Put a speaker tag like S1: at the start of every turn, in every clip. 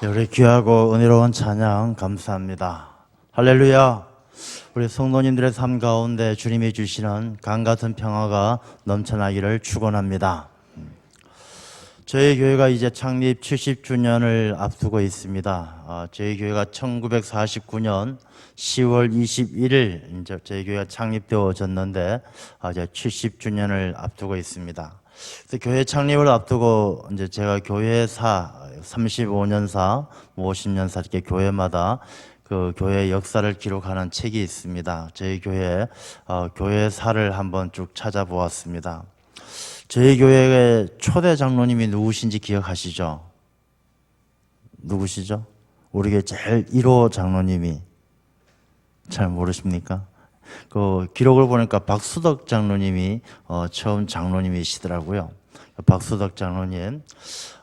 S1: 우리 귀하고 은혜로운 찬양 감사합니다. 할렐루야. 우리 성도님들의 삶 가운데 주님이 주시는 강같은 평화가 넘쳐나기를 축원합니다. 저희 교회가 이제 창립 70주년을 앞두고 있습니다. 저희 교회가 1949년 10월 21일 이제 저희 교회가 창립되어졌는데 이제 70주년을 앞두고 있습니다. 그래서 교회 창립을 앞두고 이제 제가 교회사 35년사, 50년사 이렇게 교회마다 그 교회 역사를 기록하는 책이 있습니다. 저희 교회 교회사를 한번 쭉 찾아보았습니다. 저희 교회의 초대 장로님이 누구신지 기억하시죠? 누구시죠? 우리 교회 제일 1호 장로님이 잘 모르십니까? 그 기록을 보니까 박수덕 장로님이 처음 장로님이시더라고요. 박수덕 장로님,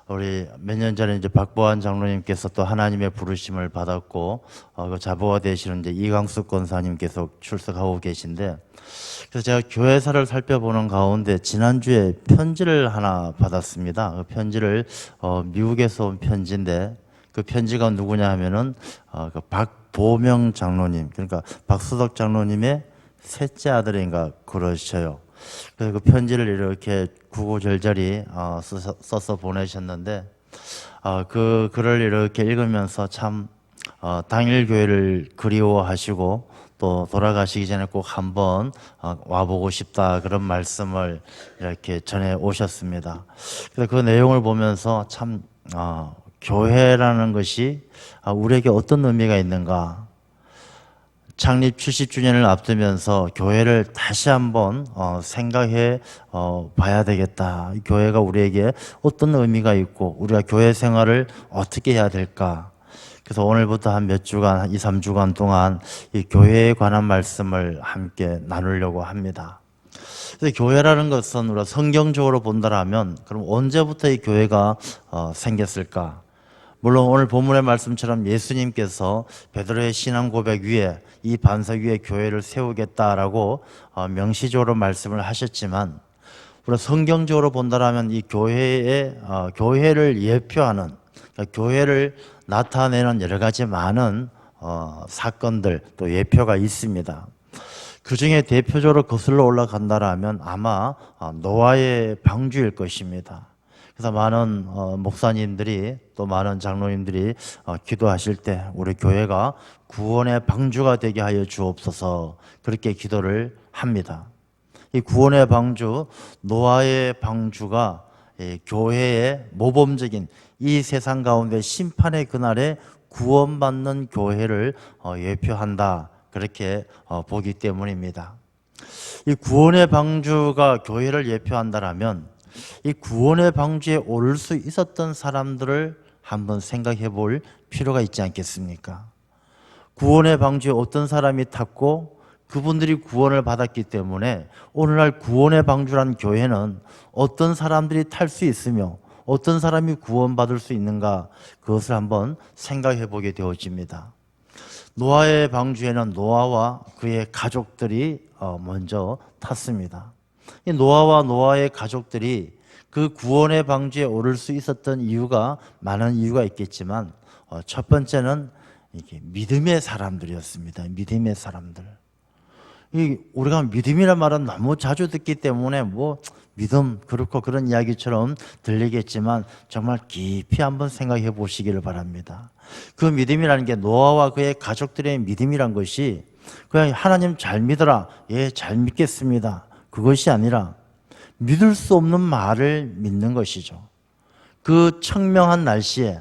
S1: 우리 몇 년 전에 이제 박보환 장로님께서 또 하나님의 부르심을 받았고 그 자보가 되시는 이제 이광숙 권사님께서 출석하고 계신데, 그래서 제가 교회사를 살펴보는 가운데 지난주에 편지를 하나 받았습니다. 그 편지를 미국에서 온 편지인데 그 편지가 누구냐 하면은 그 박보명 장로님, 그러니까 박수덕 장로님의 셋째 아들인가 그러셔요. 그래서 그 편지를 이렇게 구구절절히 써서 보내셨는데 그 글을 이렇게 읽으면서 참 당일 교회를 그리워하시고 또 돌아가시기 전에 꼭 한번 와보고 싶다 그런 말씀을 이렇게 전해 오셨습니다. 그래서 그 내용을 보면서 참 교회라는 것이 우리에게 어떤 의미가 있는가, 창립 70주년을 앞두면서 교회를 다시 한번 생각해 봐야 되겠다. 교회가 우리에게 어떤 의미가 있고 우리가 교회 생활을 어떻게 해야 될까. 그래서 오늘부터 한 몇 주간, 한 2, 3주간 동안 이 교회에 관한 말씀을 함께 나누려고 합니다. 그래서 교회라는 것은 우리가 성경적으로 본다라면 그럼 언제부터 이 교회가 생겼을까? 물론 오늘 본문의 말씀처럼 예수님께서 베드로의 신앙 고백 위에 이 반석 위에 교회를 세우겠다라고 명시적으로 말씀을 하셨지만, 우리가 성경적으로 본다라면 이 교회를 예표하는, 그러니까 교회를 나타내는 여러 가지 많은 사건들 또 예표가 있습니다. 그 중에 대표적으로 거슬러 올라간다라면 아마 노아의 방주일 것입니다. 그래서 많은 목사님들이 또 많은 장로님들이 기도하실 때 우리 교회가 구원의 방주가 되게 하여 주옵소서 그렇게 기도를 합니다. 이 구원의 방주, 노아의 방주가 교회의 모범적인 이 세상 가운데 심판의 그날에 구원받는 교회를 예표한다 그렇게 보기 때문입니다. 이 구원의 방주가 교회를 예표한다라면 이 구원의 방주에 오를 수 있었던 사람들을 한번 생각해 볼 필요가 있지 않겠습니까? 구원의 방주에 어떤 사람이 탔고 그분들이 구원을 받았기 때문에 오늘날 구원의 방주란 교회는 어떤 사람들이 탈 수 있으며 어떤 사람이 구원받을 수 있는가, 그것을 한번 생각해 보게 되어집니다. 노아의 방주에는 노아와 그의 가족들이 먼저 탔습니다. 이 노아와 노아의 가족들이 그 구원의 방주에 오를 수 있었던 이유가 많은 이유가 있겠지만 첫 번째는 이게 믿음의 사람들이었습니다. 믿음의 사람들. 우리가 믿음이란 말은 너무 자주 듣기 때문에 믿음 그렇고 그런 이야기처럼 들리겠지만 정말 깊이 한번 생각해 보시기를 바랍니다. 그 믿음이라는 게 노아와 그의 가족들의 믿음이란 것이 그냥 하나님 잘 믿어라, 예, 잘 믿겠습니다, 그것이 아니라 믿을 수 없는 말을 믿는 것이죠. 그 청명한 날씨에,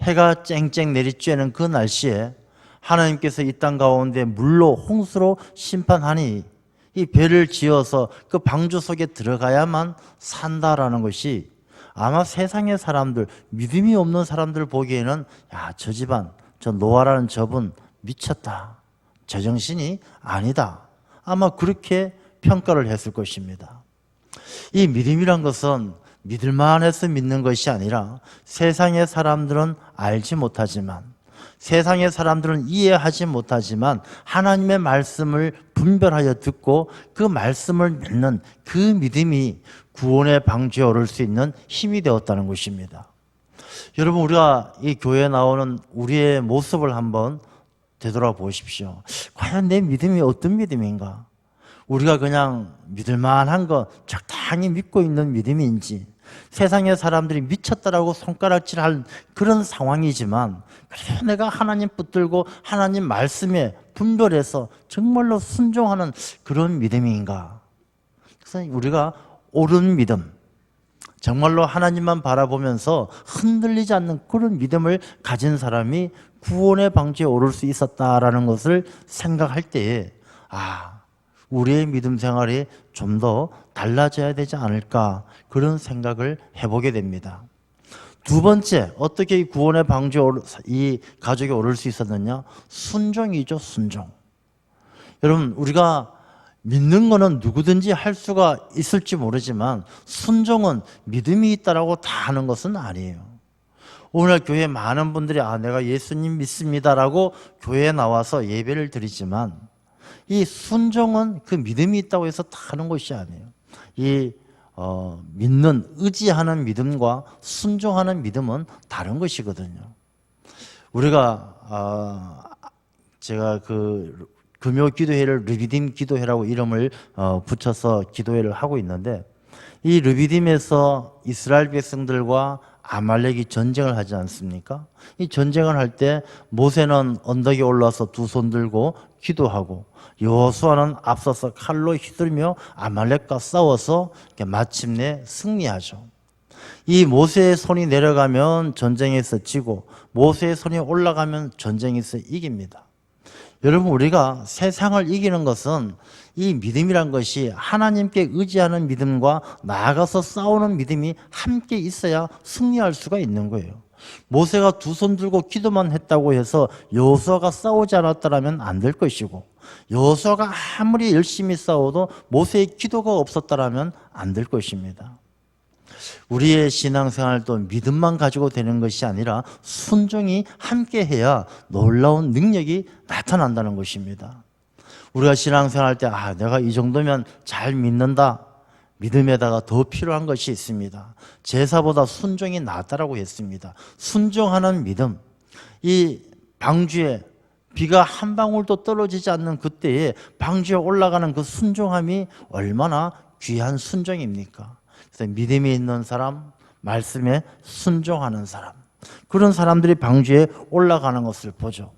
S1: 해가 쨍쨍 내리쬐는 그 날씨에 하나님께서 이 땅 가운데 물로, 홍수로 심판하니 이 배를 지어서 그 방주 속에 들어가야만 산다라는 것이 아마 세상의 사람들, 믿음이 없는 사람들 보기에는 저 집안, 저 노아라는 저분 미쳤다, 제정신이 아니다, 아마 그렇게 평가를 했을 것입니다. 이 믿음이란 것은 믿을만 해서 믿는 것이 아니라 세상의 사람들은 알지 못하지만, 세상의 사람들은 이해하지 못하지만 하나님의 말씀을 분별하여 듣고 그 말씀을 믿는 그 믿음이 구원의 방주에 오를 수 있는 힘이 되었다는 것입니다. 여러분, 우리가 이 교회에 나오는 우리의 모습을 한번 되돌아보십시오. 과연 내 믿음이 어떤 믿음인가? 우리가 그냥 믿을만한 거 적당히 믿고 있는 믿음인지, 세상의 사람들이 미쳤다라고 손가락질할 그런 상황이지만 그래도 내가 하나님 붙들고 하나님 말씀에 분별해서 정말로 순종하는 그런 믿음인가? 그래서 우리가 옳은 믿음, 정말로 하나님만 바라보면서 흔들리지 않는 그런 믿음을 가진 사람이 구원의 방지에 오를 수 있었다라는 것을 생각할 때에 우리의 믿음 생활이 좀 더 달라져야 되지 않을까, 그런 생각을 해보게 됩니다. 두 번째, 어떻게 이 구원의 방지에 이 가족이 오를 수 있었느냐? 순종이죠, 순종. 여러분, 우리가 믿는 거는 누구든지 할 수가 있을지 모르지만 순종은 믿음이 있다라고 다 하는 것은 아니에요. 오늘 교회에 많은 분들이 내가 예수님 믿습니다라고 교회에 나와서 예배를 드리지만 이 순종은 그 믿음이 있다고 해서 다 하는 것이 아니에요. 이 믿는, 의지하는 믿음과 순종하는 믿음은 다른 것이거든요. 우리가 제가 그 금요 기도회를 르비딤 기도회라고 이름을 붙여서 기도회를 하고 있는데, 이 르비딤에서 이스라엘 백성들과 아말렉이 전쟁을 하지 않습니까? 이 전쟁을 할 때 모세는 언덕에 올라서 두 손 들고 기도하고 여호수아는 앞서서 칼로 휘두르며 아말렉과 싸워서 마침내 승리하죠. 이 모세의 손이 내려가면 전쟁에서 지고 모세의 손이 올라가면 전쟁에서 이깁니다. 여러분, 우리가 세상을 이기는 것은 이 믿음이란 것이 하나님께 의지하는 믿음과 나아가서 싸우는 믿음이 함께 있어야 승리할 수가 있는 거예요. 모세가 두 손 들고 기도만 했다고 해서 여호수아가 싸우지 않았다면 안 될 것이고, 여호수아가 아무리 열심히 싸워도 모세의 기도가 없었다면 안 될 것입니다. 우리의 신앙생활도 믿음만 가지고 되는 것이 아니라 순종이 함께해야 놀라운 능력이 나타난다는 것입니다. 우리가 신앙생활할 때 내가 이 정도면 잘 믿는다, 믿음에다가 더 필요한 것이 있습니다. 제사보다 순종이 낫다라고 했습니다. 순종하는 믿음, 이 방주에 비가 한 방울도 떨어지지 않는 그때에 방주에 올라가는 그 순종함이 얼마나 귀한 순종입니까? 그래서 믿음이 있는 사람, 말씀에 순종하는 사람, 그런 사람들이 방주에 올라가는 것을 보죠.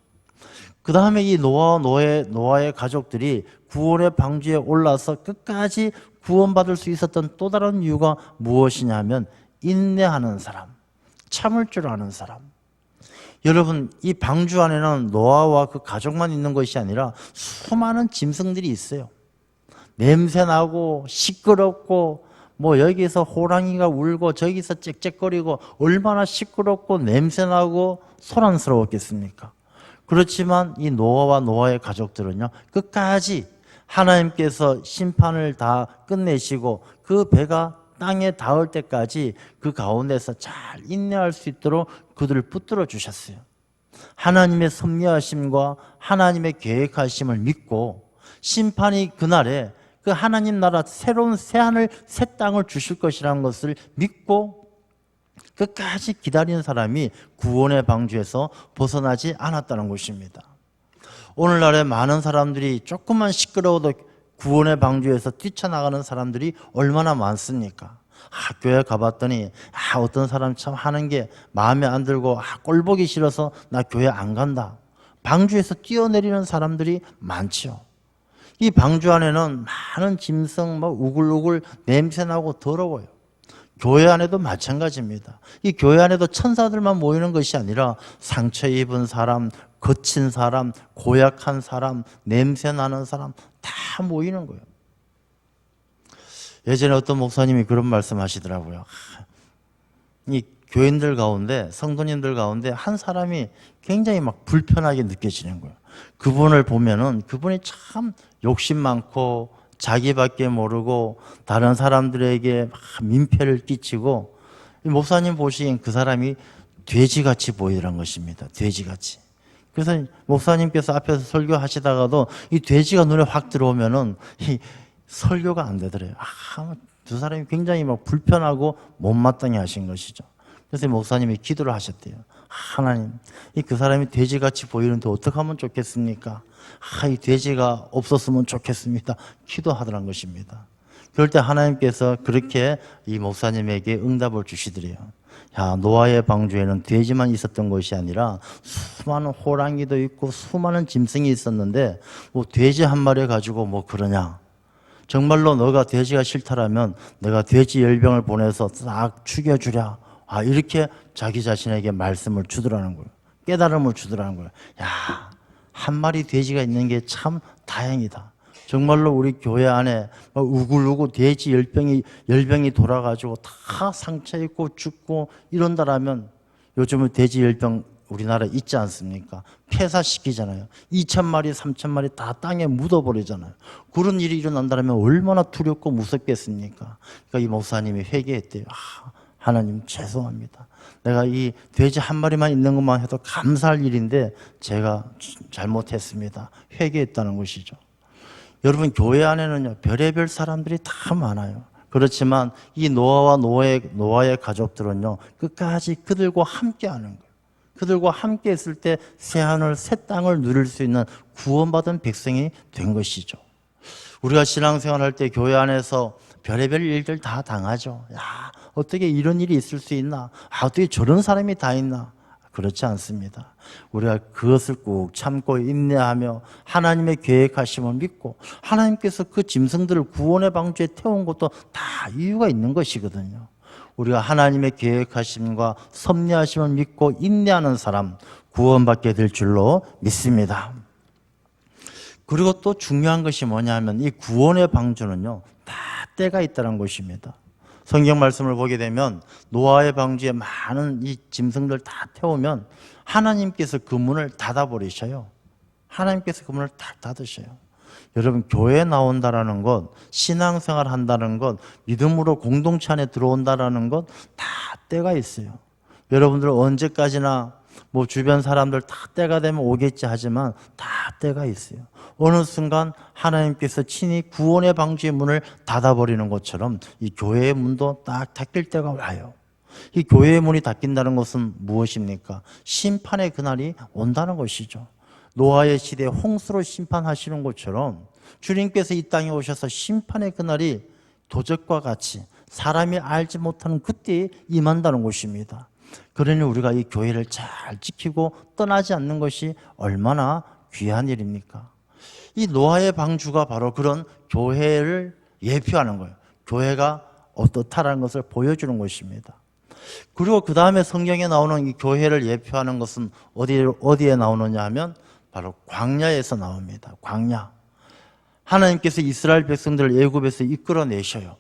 S1: 그 다음에 이 노아의 가족들이 구원의 방주에 올라서 끝까지 구원받을 수 있었던 또 다른 이유가 무엇이냐 하면 인내하는 사람, 참을 줄 아는 사람. 여러분, 이 방주 안에는 노아와 그 가족만 있는 것이 아니라 수많은 짐승들이 있어요. 냄새나고 시끄럽고 여기서 호랑이가 울고 저기서 짹짹거리고 얼마나 시끄럽고 냄새나고 소란스러웠겠습니까? 그렇지만 이 노아와 노아의 가족들은요, 끝까지 하나님께서 심판을 다 끝내시고 그 배가 땅에 닿을 때까지 그 가운데서 잘 인내할 수 있도록 그들을 붙들어 주셨어요. 하나님의 섭리하심과 하나님의 계획하심을 믿고 심판이 그날에 그 하나님 나라 새로운 새하늘 새 땅을 주실 것이라는 것을 믿고 끝까지 기다리는 사람이 구원의 방주에서 벗어나지 않았다는 것입니다. 오늘날에 많은 사람들이 조금만 시끄러워도 구원의 방주에서 뛰쳐나가는 사람들이 얼마나 많습니까? 교회 가봤더니 어떤 사람 참 하는 게 마음에 안 들고 꼴 보기 싫어서 나 교회 안 간다. 방주에서 뛰어내리는 사람들이 많죠. 이 방주 안에는 많은 짐승 우글우글 냄새나고 더러워요. 교회 안에도 마찬가지입니다. 이 교회 안에도 천사들만 모이는 것이 아니라 상처 입은 사람, 거친 사람, 고약한 사람, 냄새나는 사람 다 모이는 거예요. 예전에 어떤 목사님이 그런 말씀 하시더라고요. 이 교인들 가운데, 성도님들 가운데 한 사람이 굉장히 불편하게 느껴지는 거예요. 그분을 보면은 그분이 참 욕심 많고 자기밖에 모르고 다른 사람들에게 민폐를 끼치고, 목사님 보시기엔 그 사람이 돼지같이 보이더란 것입니다. 돼지같이. 그래서 목사님께서 앞에서 설교하시다가도 이 돼지가 눈에 확 들어오면은 이 설교가 안 되더래요. 두 사람이 굉장히 불편하고 못마땅해 하신 것이죠. 그래서 목사님이 기도를 하셨대요. 하나님, 그 사람이 돼지같이 보이는데 어떻게 하면 좋겠습니까? 이 돼지가 없었으면 좋겠습니다. 기도하더란 것입니다. 그럴 때 하나님께서 그렇게 이 목사님에게 응답을 주시더래요. 야, 노아의 방주에는 돼지만 있었던 것이 아니라 수많은 호랑이도 있고 수많은 짐승이 있었는데 뭐 돼지 한 마리 가지고 뭐 그러냐. 정말로 너가 돼지가 싫다라면 내가 돼지 10병을 보내서 싹 죽여주랴. 이렇게 자기 자신에게 말씀을 주더라는 거예요. 깨달음을 주더라는 거예요. 야, 한 마리 돼지가 있는 게 참 다행이다. 정말로 우리 교회 안에 우글우글 돼지 10병이 돌아가지고 다 상처 입고 죽고 이런다라면 요즘은 돼지 10병 우리나라에 있지 않습니까? 폐사시키잖아요. 2,000마리, 3,000마리 다 땅에 묻어버리잖아요. 그런 일이 일어난다면 얼마나 두렵고 무섭겠습니까? 그러니까 이 목사님이 회개했대요. 하나님 죄송합니다. 내가 이 돼지 한 마리만 있는 것만 해도 감사할 일인데 제가 잘못했습니다. 회개했다는 것이죠. 여러분 교회 안에는요 별의별 사람들이 다 많아요. 그렇지만 이 노아와 노아의 가족들은요 끝까지 그들과 함께하는 거예요. 그들과 함께 했을 때 새하늘 새 땅을 누릴 수 있는 구원받은 백성이 된 것이죠. 우리가 신앙생활할 때 교회 안에서 별의별 일들 다 당하죠. 야, 어떻게 이런 일이 있을 수 있나? 어떻게 저런 사람이 다 있나? 그렇지 않습니다. 우리가 그것을 꾹 참고 인내하며 하나님의 계획하심을 믿고 하나님께서 그 짐승들을 구원의 방주에 태운 것도 다 이유가 있는 것이거든요. 우리가 하나님의 계획하심과 섭리하심을 믿고 인내하는 사람 구원받게 될 줄로 믿습니다. 그리고 또 중요한 것이 뭐냐면 이 구원의 방주는요 다 때가 있다는 것입니다. 성경 말씀을 보게 되면 노아의 방주에 많은 이 짐승들 다 태우면 하나님께서 그 문을 닫아버리셔요. 하나님께서 그 문을 딱 닫으셔요. 여러분 교회에 나온다라는 것, 신앙생활 한다는 것, 믿음으로 공동체 안에 들어온다라는 것 다 때가 있어요. 여러분들 언제까지나 뭐 주변 사람들 다 때가 되면 오겠지 하지만 다 때가 있어요. 어느 순간 하나님께서 친히 구원의 방주의 문을 닫아버리는 것처럼 이 교회의 문도 딱 닫힐 때가 와요. 이 교회의 문이 닫힌다는 것은 무엇입니까? 심판의 그날이 온다는 것이죠. 노아의 시대에 홍수로 심판하시는 것처럼 주님께서 이 땅에 오셔서 심판의 그날이 도적과 같이 사람이 알지 못하는 그때에 임한다는 것입니다. 그러니 우리가 이 교회를 잘 지키고 떠나지 않는 것이 얼마나 귀한 일입니까? 이 노아의 방주가 바로 그런 교회를 예표하는 거예요. 교회가 어떻다라는 것을 보여주는 것입니다. 그리고 그 다음에 성경에 나오는 이 교회를 예표하는 것은 어디에 나오느냐 하면 바로 광야에서 나옵니다. 광야. 하나님께서 이스라엘 백성들을 애굽에서 이끌어내셔요.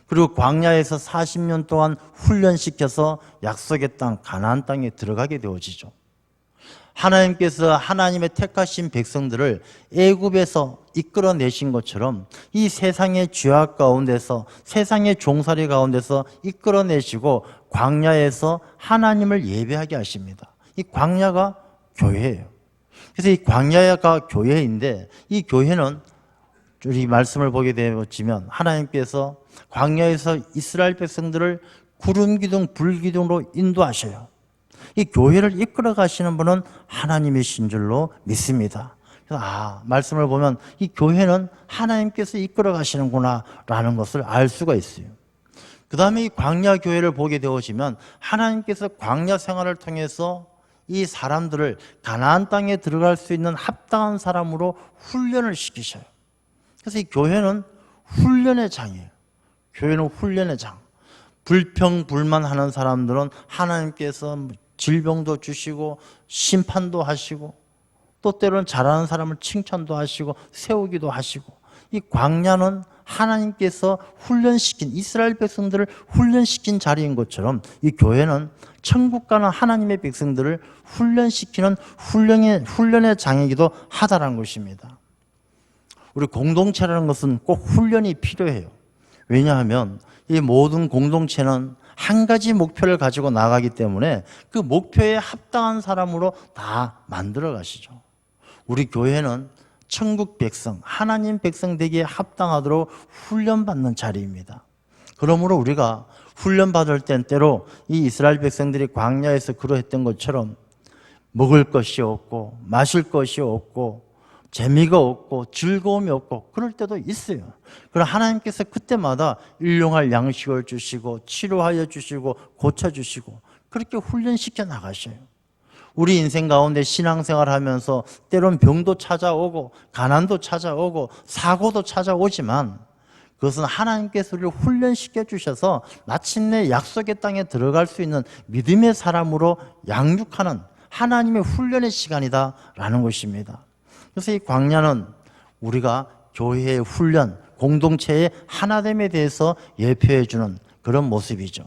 S1: 그리고 광야에서 40년 동안 훈련시켜서 약속의 땅 가나안 땅에 들어가게 되어지죠. 하나님께서 하나님의 택하신 백성들을 애굽에서 이끌어내신 것처럼 이 세상의 죄악 가운데서 세상의 종살이 가운데서 이끌어내시고 광야에서 하나님을 예배하게 하십니다. 이 광야가 교회예요. 그래서 이 광야가 교회인데 이 교회는 우리 말씀을 보게 되면 하나님께서 광야에서 이스라엘 백성들을 구름 기둥, 불 기둥으로 인도하셔요. 이 교회를 이끌어 가시는 분은 하나님이신 줄로 믿습니다. 그래서 말씀을 보면 이 교회는 하나님께서 이끌어 가시는구나 라는 것을 알 수가 있어요. 그 다음에 이 광야 교회를 보게 되어지면 하나님께서 광야 생활을 통해서 이 사람들을 가나안 땅에 들어갈 수 있는 합당한 사람으로 훈련을 시키셔요. 그래서 이 교회는 훈련의 장이에요. 교회는 훈련의 장. 불평불만하는 사람들은 하나님께서 질병도 주시고 심판도 하시고 또 때로는 잘하는 사람을 칭찬도 하시고 세우기도 하시고 이 광야는 하나님께서 훈련시킨 이스라엘 백성들을 훈련시킨 자리인 것처럼 이 교회는 천국 가는 하나님의 백성들을 훈련시키는 훈련의 장이기도 하다라는 것입니다. 우리 공동체라는 것은 꼭 훈련이 필요해요. 왜냐하면 이 모든 공동체는 한 가지 목표를 가지고 나가기 때문에 그 목표에 합당한 사람으로 다 만들어 가시죠. 우리 교회는 천국 백성, 하나님 백성 되기에 합당하도록 훈련받는 자리입니다. 그러므로 우리가 훈련받을 땐 때로 이 이스라엘 백성들이 광야에서 그러했던 것처럼 먹을 것이 없고 마실 것이 없고 재미가 없고 즐거움이 없고 그럴 때도 있어요. 그러나 하나님께서 그때마다 일용할 양식을 주시고 치료하여 주시고 고쳐주시고 그렇게 훈련시켜 나가셔요. 우리 인생 가운데 신앙생활 하면서 때론 병도 찾아오고 가난도 찾아오고 사고도 찾아오지만 그것은 하나님께서 우리를 훈련시켜 주셔서 마침내 약속의 땅에 들어갈 수 있는 믿음의 사람으로 양육하는 하나님의 훈련의 시간이다라는 것입니다. 그래서 이 광야는 우리가 교회의 훈련, 공동체의 하나됨에 대해서 예표해 주는 그런 모습이죠.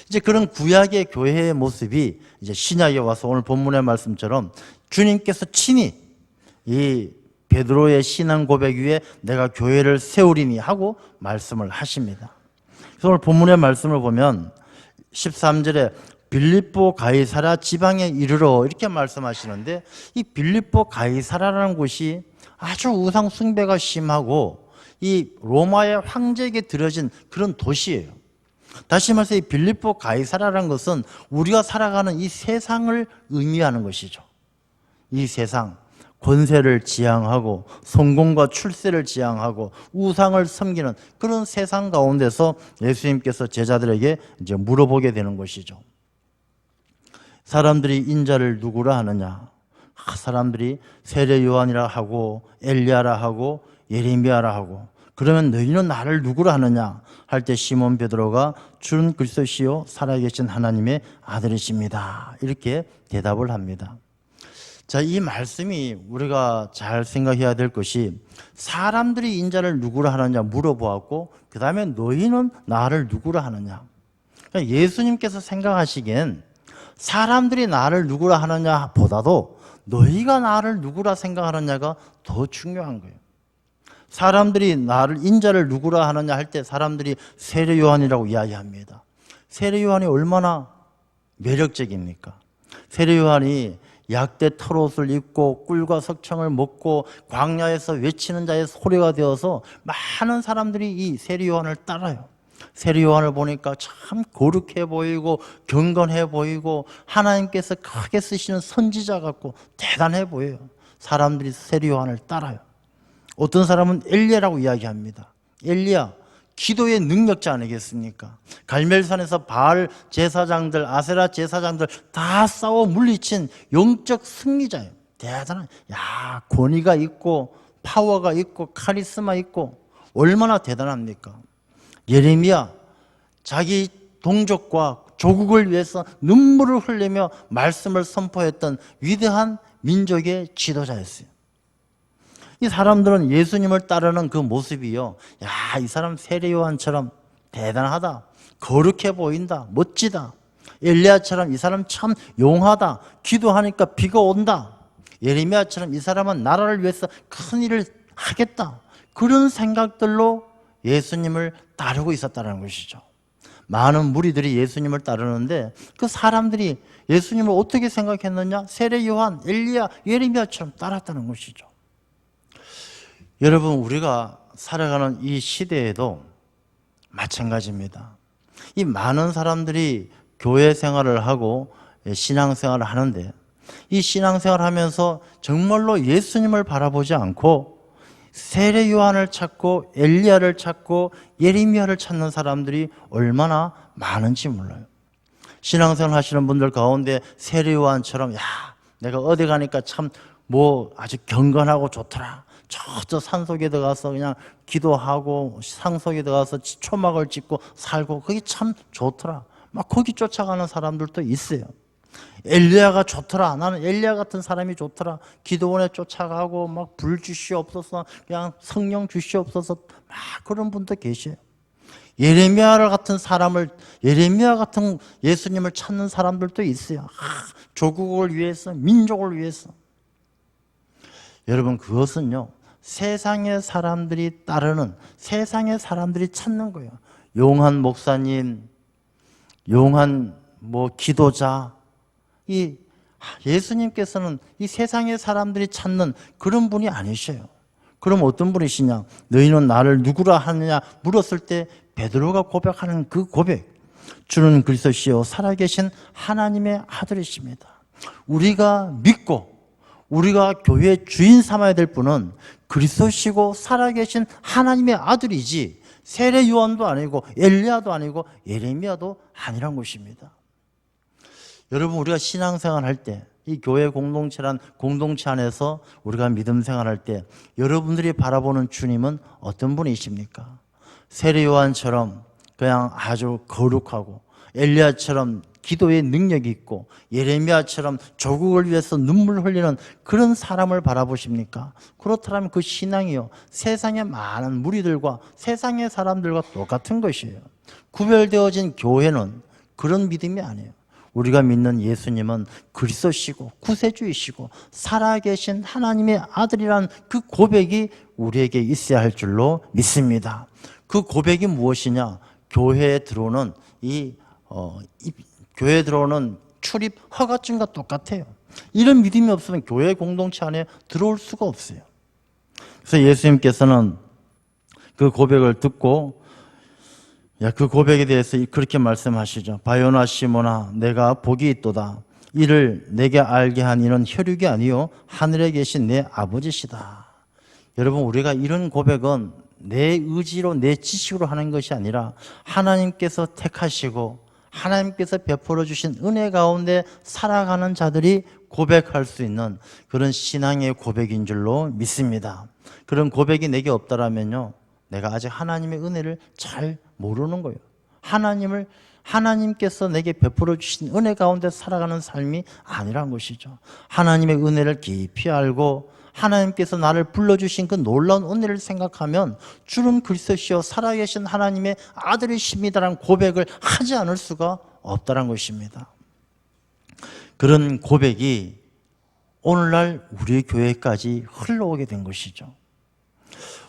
S1: 이제 그런 구약의 교회의 모습이 이제 신약에 와서 오늘 본문의 말씀처럼 주님께서 친히 이 베드로의 신앙 고백 위에 내가 교회를 세우리니 하고 말씀을 하십니다. 그래서 오늘 본문의 말씀을 보면 13절에 빌립보 가이사랴 지방에 이르러 이렇게 말씀하시는데 이 빌립보 가이사랴라는 곳이 아주 우상 숭배가 심하고 이 로마의 황제에게 들여진 그런 도시예요. 다시 말해서 이 빌립보 가이사랴라는 것은 우리가 살아가는 이 세상을 의미하는 것이죠. 이 세상, 권세를 지향하고 성공과 출세를 지향하고 우상을 섬기는 그런 세상 가운데서 예수님께서 제자들에게 이제 물어보게 되는 것이죠. 사람들이 인자를 누구라 하느냐? 사람들이 세례 요한이라 하고 엘리야라 하고 예레미야라 하고 그러면 너희는 나를 누구라 하느냐? 할 때 시몬 베드로가 주는 그리스도시요 살아계신 하나님의 아들이십니다. 이렇게 대답을 합니다. 자, 이 말씀이 우리가 잘 생각해야 될 것이 사람들이 인자를 누구라 하느냐 물어보았고 그 다음에 너희는 나를 누구라 하느냐. 그러니까 예수님께서 생각하시기엔 사람들이 나를 누구라 하느냐 보다도 너희가 나를 누구라 생각하느냐가 더 중요한 거예요. 사람들이 나를 인자를 누구라 하느냐 할 때 사람들이 세례 요한이라고 이야기합니다. 세례 요한이 얼마나 매력적입니까? 세례 요한이 약대 털옷을 입고 꿀과 석청을 먹고 광야에서 외치는 자의 소리가 되어서 많은 사람들이 이 세례 요한을 따라요. 세례 요한을 보니까 참 거룩해 보이고 경건해 보이고 하나님께서 크게 쓰시는 선지자 같고 대단해 보여요. 사람들이 세례 요한을 따라요. 어떤 사람은 엘리야라고 이야기합니다. 엘리야, 기도의 능력자 아니겠습니까? 갈멜산에서 바알 제사장들, 아세라 제사장들 다 싸워 물리친 영적 승리자예요. 대단한, 권위가 있고 파워가 있고 카리스마 있고 얼마나 대단합니까? 예레미야, 자기 동족과 조국을 위해서 눈물을 흘리며 말씀을 선포했던 위대한 민족의 지도자였어요. 이 사람들은 예수님을 따르는 그 모습이요, 이 사람 세례 요한처럼 대단하다, 거룩해 보인다, 멋지다. 엘리야처럼 이 사람 참 용하다, 기도하니까 비가 온다. 예레미야처럼 이 사람은 나라를 위해서 큰 일을 하겠다. 그런 생각들로 예수님을 따르고 있었다는 것이죠. 많은 무리들이 예수님을 따르는데 그 사람들이 예수님을 어떻게 생각했느냐? 세례 요한, 엘리야, 예레미야처럼 따랐다는 것이죠. 여러분, 우리가 살아가는 이 시대에도 마찬가지입니다. 이 많은 사람들이 교회 생활을 하고 신앙생활을 하는데 이 신앙생활을 하면서 정말로 예수님을 바라보지 않고 세례 요한을 찾고 엘리야를 찾고 예레미야를 찾는 사람들이 얼마나 많은지 몰라요. 신앙생활 하시는 분들 가운데 세례 요한처럼 내가 어디 가니까 참 아주 경건하고 좋더라. 저 산속에 들어가서 그냥 기도하고 상속에 들어가서 초막을 찍고 살고 그게 참 좋더라. 막 거기 쫓아가는 사람들도 있어요. 엘리야가 좋더라. 나는 엘리야 같은 사람이 좋더라. 기도원에 쫓아가고 막 불 주시옵소서, 그냥 성령 주시옵소서, 막 그런 분도 계셔요. 예레미야 같은 예수님을 찾는 사람들도 있어요. 조국을 위해서, 민족을 위해서. 여러분, 그것은요, 세상의 사람들이 따르는, 세상의 사람들이 찾는 거예요. 용한 목사님, 용한 기도자. 이 예수님께서는 이 세상의 사람들이 찾는 그런 분이 아니셔요. 그럼 어떤 분이시냐? 너희는 나를 누구라 하느냐 물었을 때 베드로가 고백하는 그 고백, 주는 그리스도시요 살아계신 하나님의 아들이십니다. 우리가 믿고 우리가 교회의 주인 삼아야 될 분은 그리스도시고 살아계신 하나님의 아들이지 세례 요한도 아니고 엘리야도 아니고 예레미야도 아니란 것입니다. 여러분, 우리가 신앙생활 할 때, 이 교회 공동체란 공동체 안에서 우리가 믿음 생활할 때 여러분들이 바라보는 주님은 어떤 분이십니까? 세례 요한처럼 그냥 아주 거룩하고, 엘리야처럼 기도의 능력이 있고, 예레미야처럼 조국을 위해서 눈물 흘리는 그런 사람을 바라보십니까? 그렇다면 그 신앙이요, 세상의 많은 무리들과 세상의 사람들과 똑같은 것이에요. 구별되어진 교회는 그런 믿음이 아니에요. 우리가 믿는 예수님은 그리스도시고 구세주이시고 살아계신 하나님의 아들이라는 그 고백이 우리에게 있어야 할 줄로 믿습니다. 그 고백이 무엇이냐? 교회에 들어오는 교회에 들어오는 출입 허가증과 똑같아요. 이런 믿음이 없으면 교회 공동체 안에 들어올 수가 없어요. 그래서 예수님께서는 그 고백을 듣고 그 고백에 대해서 그렇게 말씀하시죠. 바요나 시몬아, 내가 복이 있도다. 이를 내게 알게 한 이는 혈육이 아니요 하늘에 계신 내 아버지시다. 여러분, 우리가 이런 고백은 내 의지로 내 지식으로 하는 것이 아니라 하나님께서 택하시고 하나님께서 베풀어 주신 은혜 가운데 살아가는 자들이 고백할 수 있는 그런 신앙의 고백인 줄로 믿습니다. 그런 고백이 내게 없다라면요, 내가 아직 하나님의 은혜를 잘 모르는 거예요. 하나님께서 내게 베풀어 주신 은혜 가운데 살아가는 삶이 아니란 것이죠. 하나님의 은혜를 깊이 알고 하나님께서 나를 불러주신 그 놀라운 은혜를 생각하면 주는 그리스도시요 살아계신 하나님의 아들이십니다라는 고백을 하지 않을 수가 없다는 것입니다. 그런 고백이 오늘날 우리 교회까지 흘러오게 된 것이죠.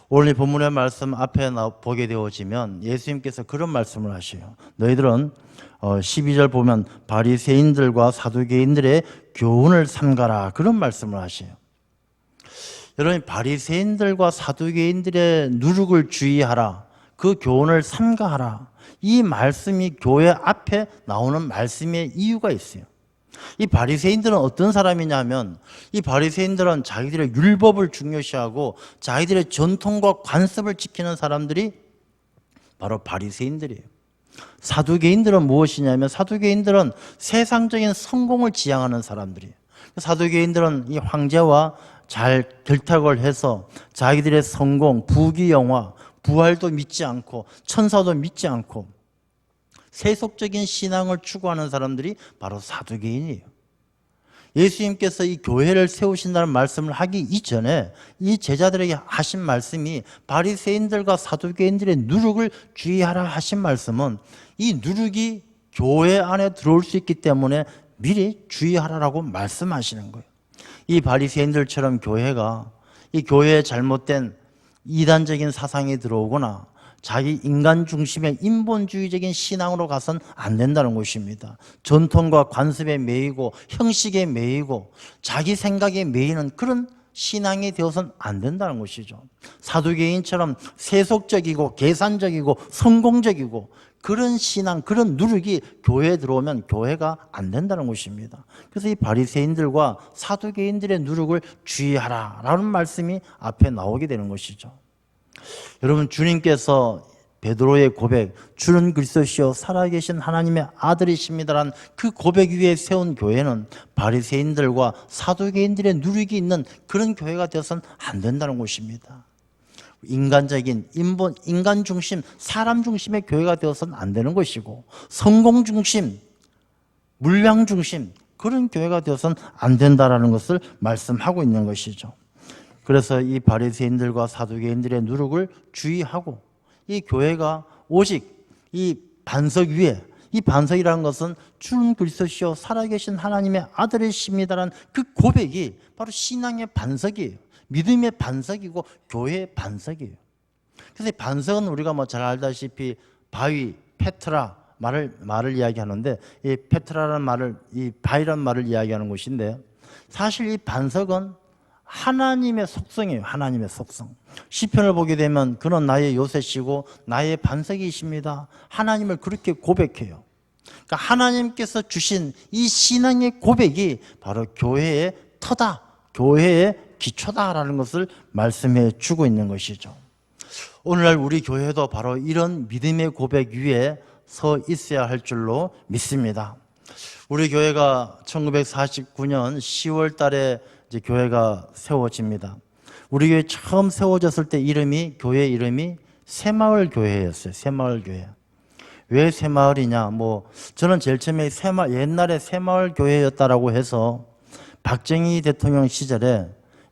S1: 오늘 본문의 말씀 앞에 보게 되어지면 예수님께서 그런 말씀을 하셔요. 너희들은 12절 보면 바리새인들과 사두개인들의 교훈을 삼가라, 그런 말씀을 하셔요. 여러분, 바리새인들과 사두개인들의 누룩을 주의하라, 그 교훈을 삼가하라, 이 말씀이 교회 앞에 나오는 말씀의 이유가 있어요. 이 바리새인들은 어떤 사람이냐면, 이 바리새인들은 자기들의 율법을 중요시하고 자기들의 전통과 관습을 지키는 사람들이 바로 바리새인들이에요. 사두개인들은 무엇이냐면, 사두개인들은 세상적인 성공을 지향하는 사람들이에요. 사두개인들은 이 황제와 잘 결탁을 해서 자기들의 성공, 부귀영화, 부활도 믿지 않고 천사도 믿지 않고 세속적인 신앙을 추구하는 사람들이 바로 사두개인이에요. 예수님께서 이 교회를 세우신다는 말씀을 하기 이전에 이 제자들에게 하신 말씀이 바리새인들과 사두개인들의 누룩을 주의하라 하신 말씀은 이 누룩이 교회 안에 들어올 수 있기 때문에 미리 주의하라라고 말씀하시는 거예요. 이 바리새인들처럼 이 교회에 잘못된 이단적인 사상이 들어오거나 자기 인간 중심의 인본주의적인 신앙으로 가선 안 된다는 것입니다. 전통과 관습에 매이고 형식에 매이고 자기 생각에 매이는 그런 신앙이 되어서는 안 된다는 것이죠. 사두개인처럼 세속적이고 계산적이고 성공적이고 그런 신앙, 그런 누룩이 교회에 들어오면 교회가 안 된다는 것입니다. 그래서 이 바리새인들과 사두개인들의 누룩을 주의하라라는 말씀이 앞에 나오게 되는 것이죠. 여러분, 주님께서 베드로의 고백, 주는 그리스도시요 살아계신 하나님의 아들이십니다라는 그 고백 위에 세운 교회는 바리새인들과 사두개인들의 누룩이 있는 그런 교회가 되어서는 안 된다는 것입니다. 인간적인 인간 중심, 사람 중심의 교회가 되어서는 안 되는 것이고, 성공 중심, 물량 중심, 그런 교회가 되어서는 안 된다라는 것을 말씀하고 있는 것이죠. 그래서 이 바리새인들과 사두개인들의 누룩을 주의하고, 이 교회가 오직 이 반석 위에, 이 반석이라는 것은 주는 그리스도시요 살아계신 하나님의 아들이십니다라는 그 고백이 바로 신앙의 반석이에요. 믿음의 반석이고 교회의 반석이에요. 그래서 이 반석은 우리가 잘 알다시피 바위, 페트라 말을 이야기하는데, 이 페트라라는 말을, 이 바위라는 말을 이야기하는 것인데, 사실 이 반석은 하나님의 속성이에요. 하나님의 속성. 시편을 보게 되면 그는 나의 요새시고 나의 반석이십니다. 하나님을 그렇게 고백해요. 그러니까 하나님께서 주신 이 신앙의 고백이 바로 교회의 터다, 교회의 기초다라는 것을 말씀해 주고 있는 것이죠. 오늘날 우리 교회도 바로 이런 믿음의 고백 위에 서 있어야 할 줄로 믿습니다. 우리 교회가 1949년 10월 달에 이제 교회가 세워집니다. 우리 교회 처음 세워졌을 때 교회 이름이 새마을 교회였어요. 새마을 교회. 왜 새마을이냐? 저는 제일 처음에 옛날에 새마을 교회였다라고 해서 박정희 대통령 시절에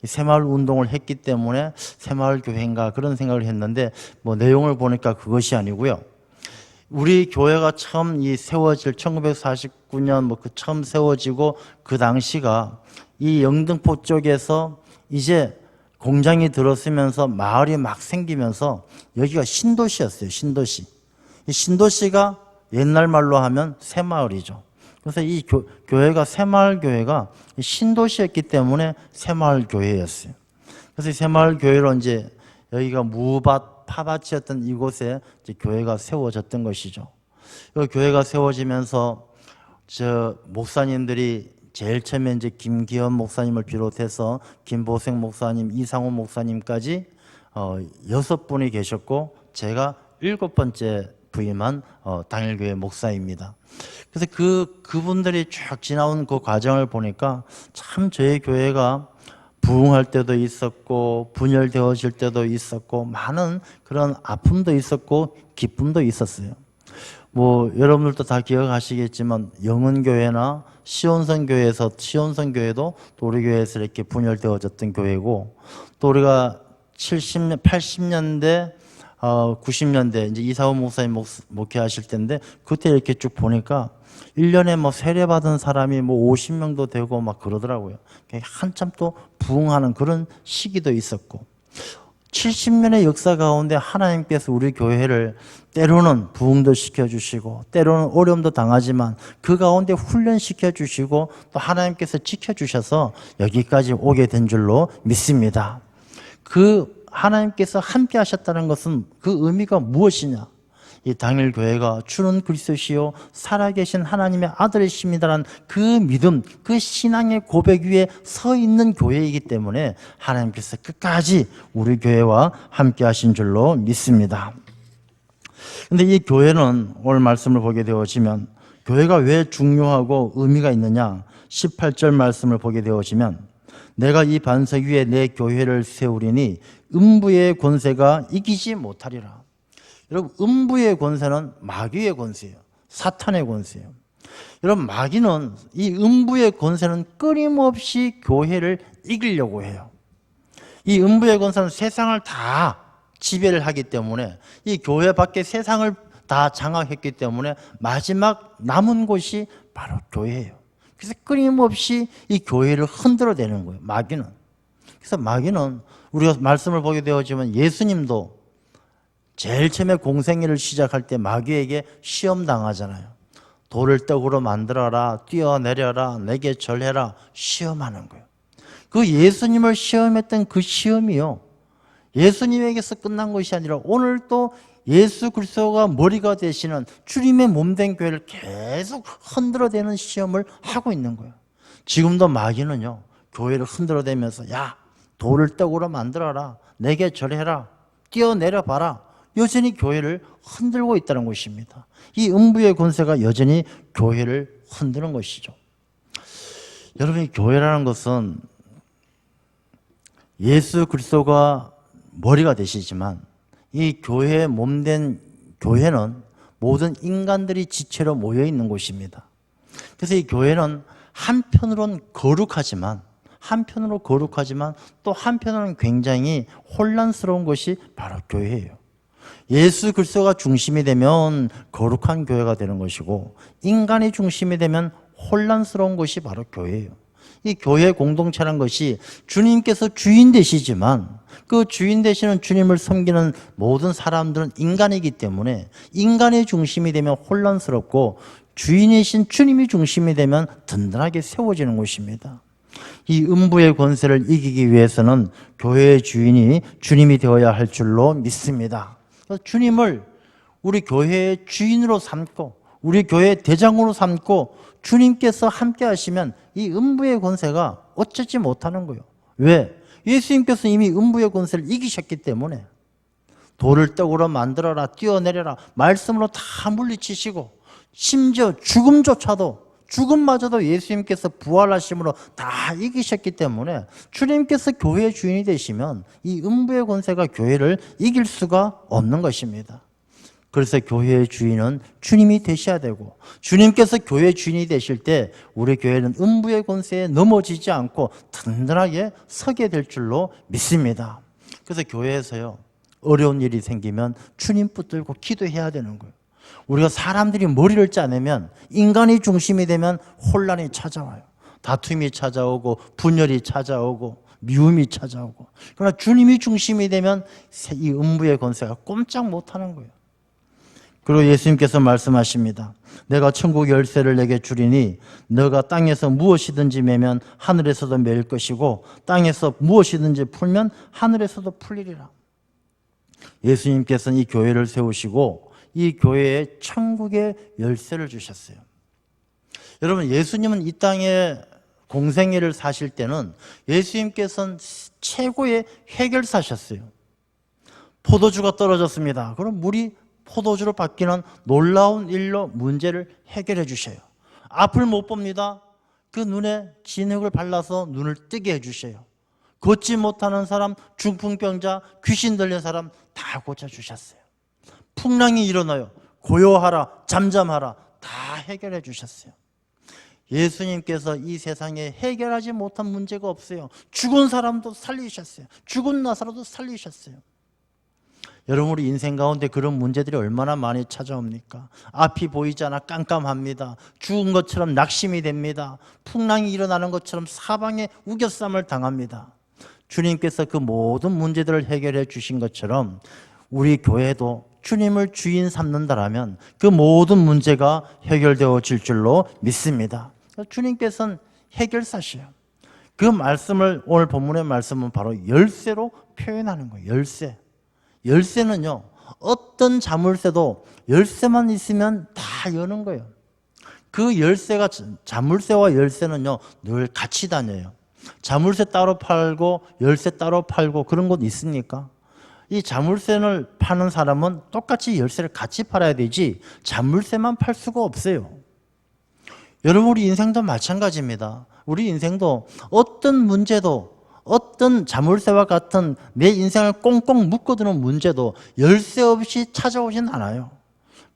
S1: 새마을 운동을 했기 때문에 새마을 교회인가 그런 생각을 했는데 내용을 보니까 그것이 아니고요. 우리 교회가 처음 세워질 1949년 처음 세워지고 그 당시가 이 영등포 쪽에서 이제 공장이 들어서면서 마을이 막 생기면서 여기가 신도시였어요. 신도시. 이 신도시가 옛날 말로 하면 새마을이죠. 그래서 이 교회가 새마을 교회가 신도시였기 때문에 새마을 교회였어요. 그래서 새마을 교회로 이제 여기가 무밭 파밭이었던 이곳에 이제 교회가 세워졌던 것이죠. 이 교회가 세워지면서 목사님들이 제일 처음에 이제 김기현 목사님을 비롯해서 김보생 목사님, 이상호 목사님까지 6분이 계셨고 제가 7번째 부임한 당일교회 목사입니다. 그래서 그분들이 쭉 지나온 그 과정을 보니까 참 저희 교회가 부흥할 때도 있었고 분열되어질 때도 있었고 많은 그런 아픔도 있었고 기쁨도 있었어요. 여러분들도 다 기억하시겠지만 영은교회나 시온성교회도 또 우리 교회에서 이렇게 분열되어졌던 교회고, 또 우리가 70년, 80년대 90년대 이제 이사오 목사님 목회하실 때인데 그때 이렇게 쭉 보니까 1년에 세례 받은 사람이 50명도 되고 막 그러더라고요. 한참 또 부흥하는 그런 시기도 있었고, 70년의 역사 가운데 하나님께서 우리 교회를 때로는 부흥도 시켜주시고 때로는 어려움도 당하지만 그 가운데 훈련시켜 주시고 또 하나님께서 지켜주셔서 여기까지 오게 된 줄로 믿습니다. 그 하나님께서 함께 하셨다는 것은 그 의미가 무엇이냐? 이 당일 교회가 주는 그리스도시요 살아계신 하나님의 아들이십니다라는 그 믿음, 그 신앙의 고백 위에 서 있는 교회이기 때문에 하나님께서 끝까지 우리 교회와 함께 하신 줄로 믿습니다. 그런데 이 교회는 오늘 말씀을 보게 되어지면 교회가 왜 중요하고 의미가 있느냐? 18절 말씀을 보게 되어지면 내가 이 반석 위에 내 교회를 세우리니 음부의 권세가 이기지 못하리라. 여러분, 음부의 권세는 마귀의 권세예요. 사탄의 권세예요. 여러분, 마귀는 이 음부의 권세는 끊임없이 교회를 이기려고 해요. 이 음부의 권세는 세상을 다 지배를 하기 때문에 이 교회 밖에 세상을 다 장악했기 때문에 마지막 남은 곳이 바로 교회예요. 그래서 끊임없이 이 교회를 흔들어대는 거예요, 마귀는. 그래서 마귀는 우리가 말씀을 보게 되어지면 예수님도 제일 처음에 공생애를 시작할 때 마귀에게 시험 당하잖아요. 돌을 떡으로 만들어라, 뛰어내려라, 내게 절해라, 시험하는 거예요. 그 예수님을 시험했던 그 시험이요, 예수님에게서 끝난 것이 아니라 오늘 또 예수 그리스도가 머리가 되시는 주님의 몸된 교회를 계속 흔들어대는 시험을 하고 있는 거예요. 지금도 마귀는요, 교회를 흔들어대면서 야, 돌을 떡으로 만들어라, 내게 절해라, 뛰어내려 봐라, 여전히 교회를 흔들고 있다는 것입니다. 이 음부의 권세가 여전히 교회를 흔드는 것이죠. 여러분, 교회라는 것은 예수 그리스도가 머리가 되시지만 이 교회의 몸된 교회는 모든 인간들이 지체로 모여 있는 곳입니다. 그래서 이 교회는 한편으로는 거룩하지만 또 한편으로는 굉장히 혼란스러운 것이 바로 교회예요. 예수 그리스도가 중심이 되면 거룩한 교회가 되는 것이고, 인간이 중심이 되면 혼란스러운 것이 바로 교회예요. 이 교회 공동체라는 것이 주님께서 주인 되시지만 그 주인 되시는 주님을 섬기는 모든 사람들은 인간이기 때문에 인간의 중심이 되면 혼란스럽고 주인이신 주님이 중심이 되면 든든하게 세워지는 것입니다. 이 음부의 권세를 이기기 위해서는 교회의 주인이 주님이 되어야 할 줄로 믿습니다. 주님을 우리 교회의 주인으로 삼고 우리 교회의 대장으로 삼고 주님께서 함께 하시면 이 음부의 권세가 어쩌지 못하는 거예요. 왜? 예수님께서 이미 음부의 권세를 이기셨기 때문에. 돌을 떡으로 만들어라, 뛰어내려라, 말씀으로 다 물리치시고 심지어 죽음마저도 예수님께서 부활하심으로 다 이기셨기 때문에 주님께서 교회의 주인이 되시면 이 음부의 권세가 교회를 이길 수가 없는 것입니다. 그래서 교회의 주인은 주님이 되셔야 되고 주님께서 교회의 주인이 되실 때 우리 교회는 음부의 권세에 넘어지지 않고 든든하게 서게 될 줄로 믿습니다. 그래서 교회에서요, 어려운 일이 생기면 주님 붙들고 기도해야 되는 거예요. 우리가 사람들이 머리를 짜내면 인간이 중심이 되면 혼란이 찾아와요. 다툼이 찾아오고 분열이 찾아오고 미움이 찾아오고. 그러나 주님이 중심이 되면 이 음부의 권세가 꼼짝 못하는 거예요. 그리고 예수님께서 말씀하십니다. 내가 천국 열쇠를 내게 주리니 너가 땅에서 무엇이든지 매면 하늘에서도 매일 것이고 땅에서 무엇이든지 풀면 하늘에서도 풀리리라. 예수님께서는 이 교회를 세우시고 이 교회에 천국의 열쇠를 주셨어요. 여러분, 예수님은 이 땅에 공생애를 사실 때는 예수님께서는 최고의 해결사셨어요. 포도주가 떨어졌습니다. 그럼 물이 포도주로 바뀌는 놀라운 일로 문제를 해결해 주셔요. 앞을 못 봅니다. 그 눈에 진흙을 발라서 눈을 뜨게 해 주셔요. 걷지 못하는 사람, 중풍병자, 귀신 들린 사람 다 고쳐주셨어요. 풍랑이 일어나요. 고요하라, 잠잠하라 다 해결해 주셨어요. 예수님께서 이 세상에 해결하지 못한 문제가 없어요. 죽은 사람도 살리셨어요. 죽은 나사로도 살리셨어요. 여러분, 우리 인생 가운데 그런 문제들이 얼마나 많이 찾아옵니까? 앞이 보이지 않아 깜깜합니다. 죽은 것처럼 낙심이 됩니다. 풍랑이 일어나는 것처럼 사방에 우겨쌈을 당합니다. 주님께서 그 모든 문제들을 해결해 주신 것처럼 우리 교회도 주님을 주인 삼는다라면 그 모든 문제가 해결되어질 줄로 믿습니다. 주님께서는 해결사시에요. 그 말씀을, 오늘 본문의 말씀은 바로 열쇠로 표현하는 거예요. 열쇠. 열쇠는요, 어떤 자물쇠도 열쇠만 있으면 다 여는 거예요. 그 열쇠가, 자물쇠와 열쇠는요 늘 같이 다녀요. 자물쇠 따로 팔고 열쇠 따로 팔고 그런 곳 있습니까? 이 자물쇠를 파는 사람은 똑같이 열쇠를 같이 팔아야 되지 자물쇠만 팔 수가 없어요. 여러분, 우리 인생도 마찬가지입니다. 우리 인생도 어떤 문제도, 어떤 자물쇠와 같은 내 인생을 꽁꽁 묶어두는 문제도 열쇠 없이 찾아오진 않아요.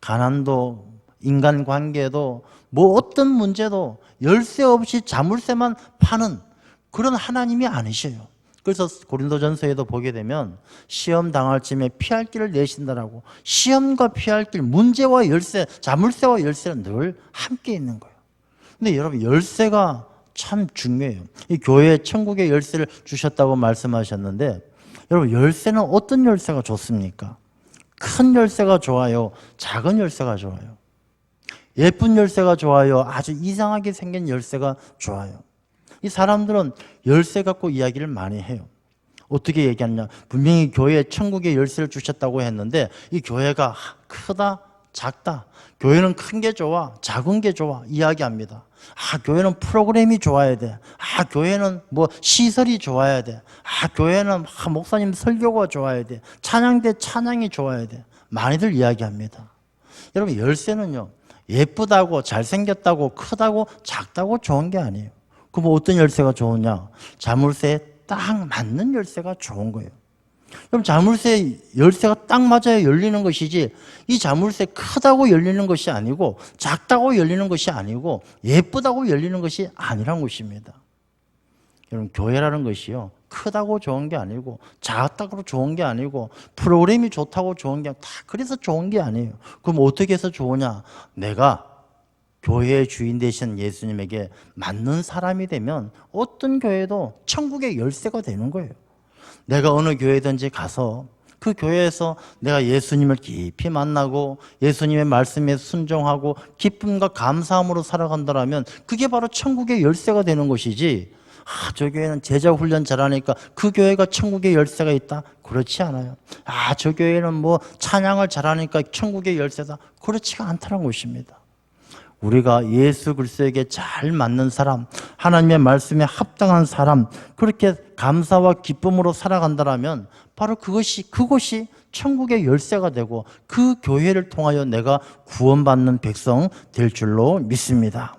S1: 가난도, 인간관계도, 뭐 어떤 문제도 열쇠 없이 자물쇠만 파는 그런 하나님이 아니셔요. 그래서 고린도전서에도 보게 되면 시험 당할 쯤에 피할 길을 내신다라고, 시험과 피할 길, 문제와 열쇠, 자물쇠와 열쇠는 늘 함께 있는 거예요. 근데 여러분, 열쇠가 참 중요해요. 이 교회에 천국의 열쇠를 주셨다고 말씀하셨는데, 여러분, 열쇠는 어떤 열쇠가 좋습니까? 큰 열쇠가 좋아요? 작은 열쇠가 좋아요? 예쁜 열쇠가 좋아요? 아주 이상하게 생긴 열쇠가 좋아요? 이 사람들은 열쇠 갖고 이야기를 많이 해요. 어떻게 얘기하느냐? 분명히 교회에 천국의 열쇠를 주셨다고 했는데 이 교회가 크다, 작다. 교회는 큰 게 좋아, 작은 게 좋아 이야기합니다. 교회는 프로그램이 좋아야 돼. 교회는 뭐 시설이 좋아야 돼. 교회는 목사님 설교가 좋아야 돼. 찬양대 찬양이 좋아야 돼. 많이들 이야기합니다. 여러분, 열쇠는요, 예쁘다고 잘생겼다고 크다고 작다고 좋은 게 아니에요. 그럼 어떤 열쇠가 좋으냐? 자물쇠에 딱 맞는 열쇠가 좋은 거예요. 그럼 자물쇠 열쇠가 딱 맞아야 열리는 것이지, 이 자물쇠 크다고 열리는 것이 아니고 작다고 열리는 것이 아니고 예쁘다고 열리는 것이 아니란 것입니다. 여러분, 교회라는 것이요, 크다고 좋은 게 아니고 작다고 좋은 게 아니고 프로그램이 좋다고 좋은 게 다 그래서 좋은 게 아니에요. 그럼 어떻게 해서 좋으냐? 내가 교회의 주인 되신 예수님에게 맞는 사람이 되면 어떤 교회도 천국의 열쇠가 되는 거예요. 내가 어느 교회든지 가서 그 교회에서 내가 예수님을 깊이 만나고 예수님의 말씀에 순종하고 기쁨과 감사함으로 살아간다면 그게 바로 천국의 열쇠가 되는 것이지, 저 교회는 제자 훈련 잘하니까 그 교회가 천국의 열쇠가 있다. 그렇지 않아요. 저 교회는 뭐 찬양을 잘하니까 천국의 열쇠다. 그렇지가 않다는 것입니다. 우리가 예수 그리스도에게 잘 맞는 사람, 하나님의 말씀에 합당한 사람, 그렇게 감사와 기쁨으로 살아간다면 바로 그것이 천국의 열쇠가 되고 그 교회를 통하여 내가 구원받는 백성 될 줄로 믿습니다.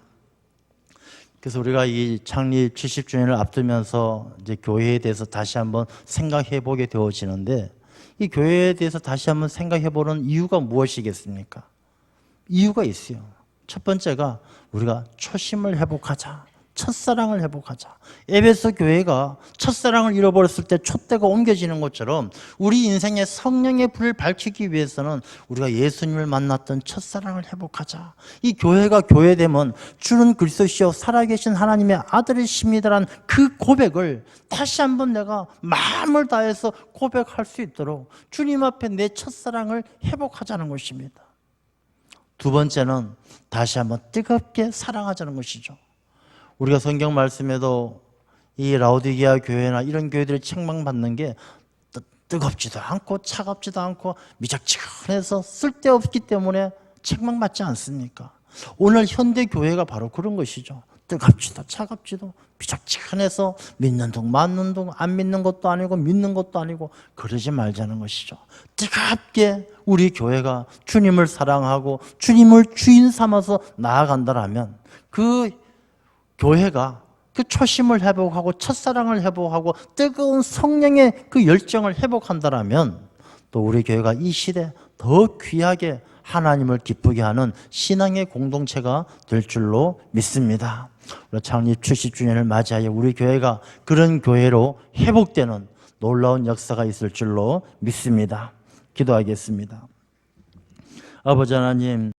S1: 그래서 우리가 이 창립 70주년을 앞두면서 이제 교회에 대해서 다시 한번 생각해 보게 되어지는데, 이 교회에 대해서 다시 한번 생각해 보는 이유가 무엇이겠습니까? 이유가 있어요. 첫 번째가 우리가 초심을 회복하자. 첫사랑을 회복하자. 에베소 교회가 첫사랑을 잃어버렸을 때 촛대가 옮겨지는 것처럼 우리 인생의 성령의 불을 밝히기 위해서는 우리가 예수님을 만났던 첫사랑을 회복하자. 이 교회가 교회되면 주는 그리스도시요 살아계신 하나님의 아들이십니다라는 그 고백을 다시 한번 내가 마음을 다해서 고백할 수 있도록 주님 앞에 내 첫사랑을 회복하자는 것입니다. 두 번째는 다시 한번 뜨겁게 사랑하자는 것이죠. 우리가 성경 말씀에도 이 라오디게아 교회나 이런 교회들이 책망받는 게 뜨겁지도 않고 차갑지도 않고 미적지근해서 쓸데없기 때문에 책망받지 않습니까? 오늘 현대 교회가 바로 그런 것이죠. 뜨겁지도 차갑지도 미적지근해서 믿는 둥 맞는 둥 안 믿는 것도 아니고 믿는 것도 아니고 그러지 말자는 것이죠. 뜨겁게 우리 교회가 주님을 사랑하고 주님을 주인 삼아서 나아간다라면 그 교회가 그 초심을 회복하고 첫사랑을 회복하고 뜨거운 성령의 그 열정을 회복한다라면 또 우리 교회가 이 시대 더 귀하게 하나님을 기쁘게 하는 신앙의 공동체가 될 줄로 믿습니다. 창립 70주년을 맞이하여 우리 교회가 그런 교회로 회복되는 놀라운 역사가 있을 줄로 믿습니다. 기도하겠습니다. 아버지 하나님,